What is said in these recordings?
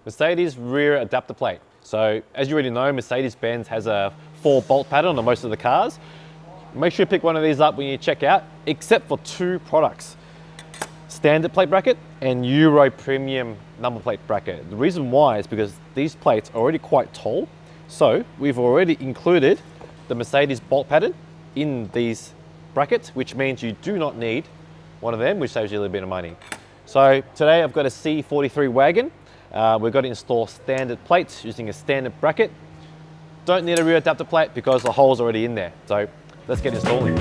Mercedes rear adapter plate. So as you already know, Mercedes-Benz has a 4 bolt pattern on most of the cars. Make sure you pick one of these up when you check out, except for 2 products. Standard plate bracket and Euro Premium number plate bracket. The reason why is because these plates are already quite tall. So we've already included the Mercedes bolt pattern in these brackets, which means you do not need one of them, which saves you a little bit of money. So today I've got a C43 Wagon. We've got to install standard plates using a standard bracket. Don't need a rear adapter plate because the hole's already in there. So let's get installing.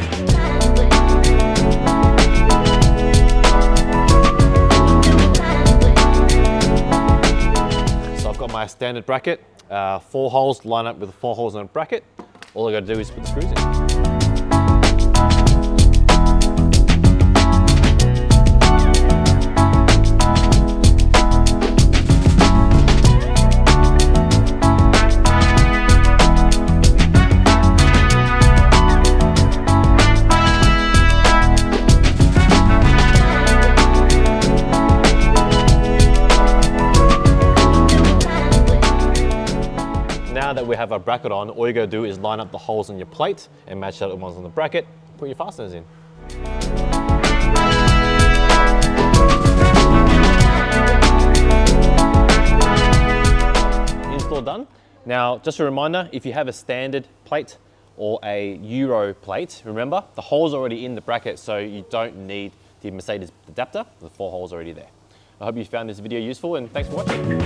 So I've got my standard bracket, 4 holes line up with 4 holes in a bracket. All I got to do is put the screws in. Now that we have our bracket on, all you gotta do is line up the holes in your plate and match that with ones on the bracket, put your fasteners in. Install done. Now, just a reminder, if you have a standard plate or a Euro plate, remember, the hole's already in the bracket, so you don't need the Mercedes adapter, the 4 holes already there. I hope you found this video useful and thanks for watching.